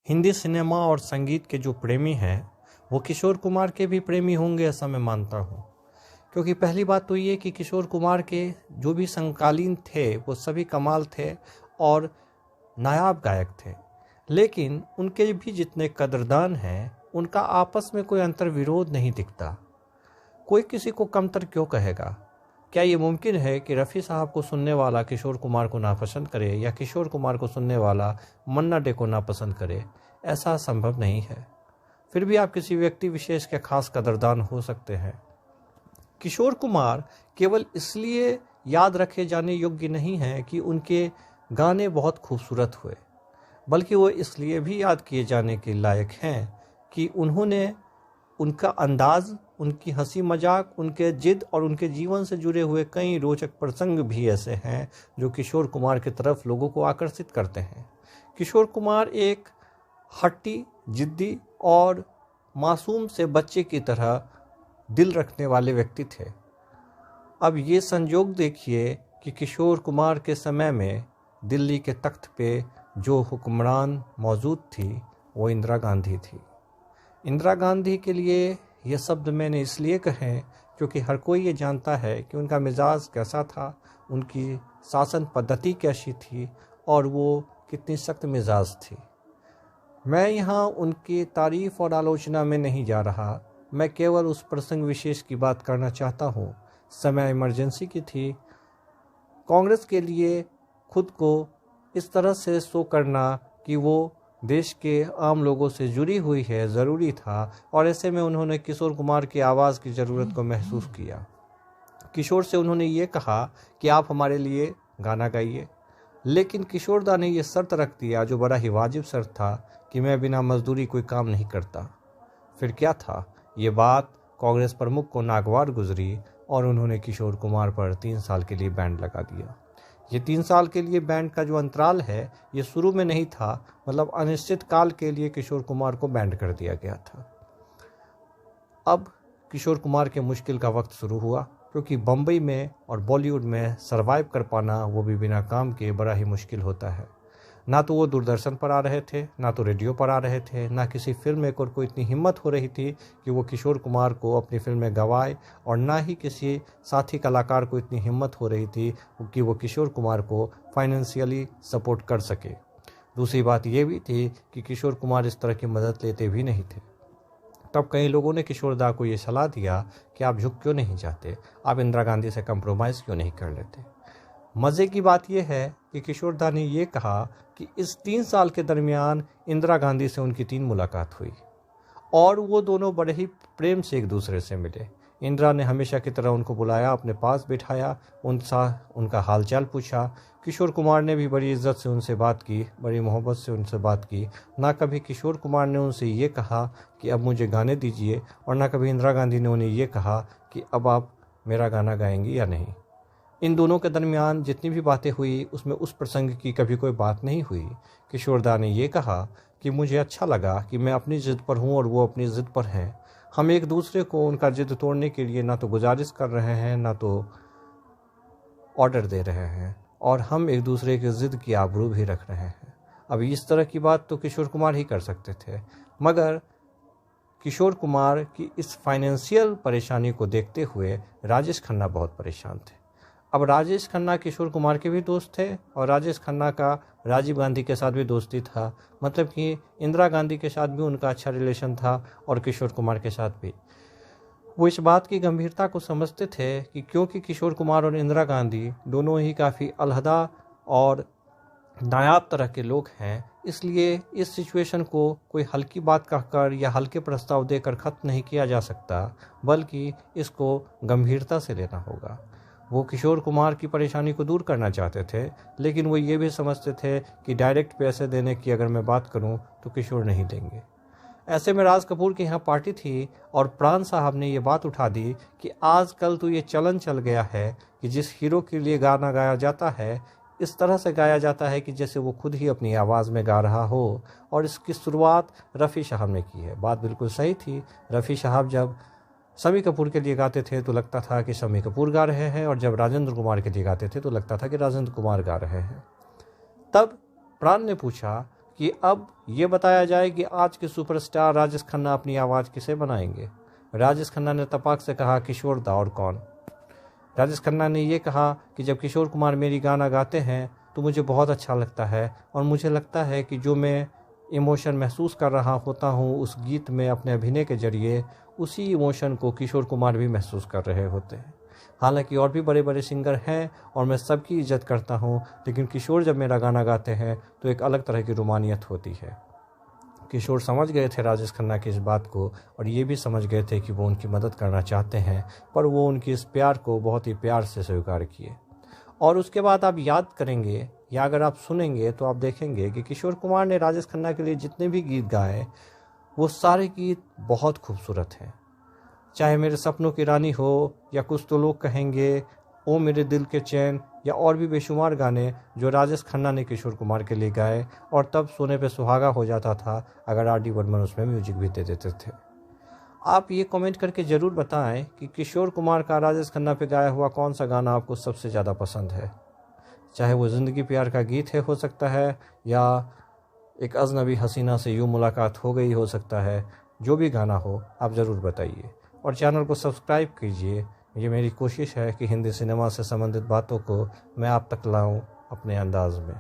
Hindi cinema और संगीत के जो प्रेमी हैं वो किशोर कुमार के भी प्रेमी होंगे, ऐसा मैं मानता हूँ। क्योंकि पहली बात तो ये कि किशोर कुमार के जो भी समकालीन थे वो सभी कमाल थे और नायाब गायक थे, लेकिन उनके भी जितने कदरदान हैं उनका आपस में कोई अंतर विरोध नहीं दिखता। कोई किसी को कमतर क्यों कहेगा? क्या ये मुमकिन है कि रफ़ी साहब को सुनने वाला किशोर कुमार को नापसंद करे या किशोर कुमार को सुनने वाला मन्ना डे को नापसंद करे? ऐसा संभव नहीं है। फिर भी आप किसी व्यक्ति विशेष के खास कदरदान हो सकते हैं। किशोर कुमार केवल इसलिए याद रखे जाने योग्य नहीं हैं कि उनके गाने बहुत खूबसूरत हुए, बल्कि वो इसलिए भी याद किए जाने के लायक हैं कि उन्होंने उनका अंदाज, उनकी हंसी मजाक, उनके जिद और उनके जीवन से जुड़े हुए कई रोचक प्रसंग भी ऐसे हैं जो किशोर कुमार की तरफ लोगों को आकर्षित करते हैं। किशोर कुमार एक हट्टी, जिद्दी और मासूम से बच्चे की तरह दिल रखने वाले व्यक्ति थे। अब ये संयोग देखिए कि किशोर कुमार के समय में दिल्ली के तख्त पे जो हुक्मरान मौजूद थी वो इंदिरा गांधी थी। इंदिरा गांधी के लिए ये शब्द मैंने इसलिए कहे क्योंकि हर कोई ये जानता है कि उनका मिजाज कैसा था, उनकी शासन पद्धति कैसी थी और वो कितनी सख्त मिजाज थी। मैं यहाँ उनकी तारीफ़ और आलोचना में नहीं जा रहा, मैं केवल उस प्रसंग विशेष की बात करना चाहता हूँ। समय इमरजेंसी की थी। कांग्रेस के लिए खुद को इस तरह से शो करना कि वो देश के आम लोगों से जुड़ी हुई है ज़रूरी था, और ऐसे में उन्होंने किशोर कुमार की आवाज़ की ज़रूरत को महसूस किया। किशोर से उन्होंने ये कहा कि आप हमारे लिए गाना गाइए, लेकिन किशोर दा ने ये शर्त रख दिया जो बड़ा ही वाजिब शर्त था कि मैं बिना मजदूरी कोई काम नहीं करता। फिर क्या था? ये बात कांग्रेस प्रमुख को नागवार गुजरी और उन्होंने किशोर कुमार पर 3 साल के लिए बैन लगा दिया। ये 3 साल के लिए बैन का जो अंतराल है ये शुरू में नहीं था, मतलब अनिश्चित काल के लिए किशोर कुमार को बैन कर दिया गया था। अब किशोर कुमार के मुश्किल का वक्त शुरू हुआ, क्योंकि बम्बई में और बॉलीवुड में सरवाइव कर पाना, वो भी बिना काम के, बड़ा ही मुश्किल होता है। ना तो वो दूरदर्शन पर आ रहे थे, ना तो रेडियो पर आ रहे थे, ना किसी फिल्म मेकर को इतनी हिम्मत हो रही थी कि वो किशोर कुमार को अपनी फिल्म में गवाए, और ना ही किसी साथी कलाकार को इतनी हिम्मत हो रही थी कि वो किशोर कुमार को फाइनेंशियली सपोर्ट कर सके। दूसरी बात ये भी थी कि किशोर कुमार इस तरह की मदद लेते भी नहीं थे। तब कई लोगों ने किशोर दा को ये सलाह दिया कि आप झुक क्यों नहीं जाते, आप इंदिरा गांधी से कंप्रोमाइज़ क्यों नहीं कर लेते। मज़े की बात यह है कि किशोर दा ने ये कहा कि इस 3 साल के दरमियान इंदिरा गांधी से उनकी 3 मुलाकात हुई और वो दोनों बड़े ही प्रेम से एक दूसरे से मिले। इंदिरा ने हमेशा की तरह उनको बुलाया, अपने पास बिठाया, उनका हालचाल पूछा। किशोर कुमार ने भी बड़ी इज्जत से उनसे बात की, बड़ी मोहब्बत से उनसे बात की। ना कभी किशोर कुमार ने उनसे ये कहा कि अब मुझे गाने दीजिए, और ना कभी इंदिरा गांधी ने उन्हें ये कहा कि अब आप मेरा गाना गाएंगी या नहीं। इन दोनों के दरमियान जितनी भी बातें हुई उसमें उस प्रसंग की कभी कोई बात नहीं हुई। किशोर दा ने ये कहा कि मुझे अच्छा लगा कि मैं अपनी ज़िद पर हूँ और वो अपनी ज़िद पर हैं। हम एक दूसरे को उनका ज़िद तोड़ने के लिए ना तो गुजारिश कर रहे हैं, ना तो ऑर्डर दे रहे हैं, और हम एक दूसरे की ज़िद की आबरू भी रख रहे हैं। अब इस तरह की बात तो किशोर कुमार ही कर सकते थे, मगर किशोर कुमार की इस फाइनेंशियल परेशानी को देखते हुए राजेश खन्ना बहुत परेशान थे। अब राजेश खन्ना किशोर कुमार के भी दोस्त थे, और राजेश खन्ना का राजीव गांधी के साथ भी दोस्ती था, मतलब कि इंदिरा गांधी के साथ भी उनका अच्छा रिलेशन था और किशोर कुमार के साथ भी। वो इस बात की गंभीरता को समझते थे कि क्योंकि किशोर कुमार और इंदिरा गांधी दोनों ही काफ़ी अलहदा और नायाब तरह के लोग हैं, इसलिए इस सिचुएशन को कोई हल्की बात कहकर या हल्के प्रस्ताव देकर ख़त्म नहीं किया जा सकता, बल्कि इसको गंभीरता से लेना होगा। वो किशोर कुमार की परेशानी को दूर करना चाहते थे, लेकिन वो ये भी समझते थे कि डायरेक्ट पैसे देने की अगर मैं बात करूं तो किशोर नहीं देंगे। ऐसे में राज कपूर के यहाँ पार्टी थी और प्राण साहब ने ये बात उठा दी कि आजकल तो ये चलन चल गया है कि जिस हीरो के लिए गाना गाया जाता है इस तरह से गाया जाता है कि जैसे वो खुद ही अपनी आवाज़ में गा रहा हो, और इसकी शुरुआत रफ़ी साहब ने की है। बात बिल्कुल सही थी। रफ़ी साहब जब शम्मी कपूर के लिए गाते थे तो लगता था कि शम्मी कपूर गा रहे हैं, और जब राजेंद्र कुमार के लिए गाते थे तो लगता था कि राजेंद्र कुमार गा रहे हैं। तब प्राण ने पूछा कि अब ये बताया जाए कि आज के सुपरस्टार राजेश खन्ना अपनी आवाज़ किसे बनाएंगे। राजेश खन्ना ने तपाक से कहा किशोर दा और कौन। राजेश खन्ना ने ये कहा कि जब किशोर कुमार मेरी गाना गाते हैं तो मुझे बहुत अच्छा लगता है और मुझे लगता है कि जो मैं इमोशन महसूस कर रहा होता हूँ उस गीत में अपने अभिनय के जरिए, उसी इमोशन को किशोर कुमार भी महसूस कर रहे होते हैं। हालांकि और भी बड़े बड़े सिंगर हैं और मैं सबकी इज्जत करता हूँ, लेकिन किशोर जब मेरा गाना गाते हैं तो एक अलग तरह की रोमानियत होती है। किशोर समझ गए थे राजेश खन्ना की इस बात को और ये भी समझ गए थे कि वो उनकी मदद करना चाहते हैं, पर वो उनकी इस प्यार को बहुत ही प्यार से स्वीकार किए। और उसके बाद आप याद करेंगे या अगर आप सुनेंगे तो आप देखेंगे कि किशोर कुमार ने राजेश खन्ना के लिए जितने भी गीत गाए वो सारे गीत बहुत खूबसूरत हैं। चाहे मेरे सपनों की रानी हो या कुछ तो लोग कहेंगे, ओ मेरे दिल के चैन, या और भी बेशुमार गाने जो राजेश खन्ना ने किशोर कुमार के लिए गाए, और तब सोने पे सुहागा हो जाता था अगर R.D. बर्मन उसमें म्यूजिक भी दे देते थे। आप ये कमेंट करके ज़रूर बताएं कि किशोर कुमार का राजेश खन्ना पे गाया हुआ कौन सा गाना आपको सबसे ज़्यादा पसंद है। चाहे वो ज़िंदगी प्यार का गीत है हो सकता है, या एक अजनबी हसीना से यूँ मुलाकात हो गई हो सकता है। जो भी गाना हो आप ज़रूर बताइए और चैनल को सब्सक्राइब कीजिए। ये मेरी कोशिश है कि हिंदी सिनेमा से संबंधित बातों को मैं आप तक लाऊं अपने अंदाज में।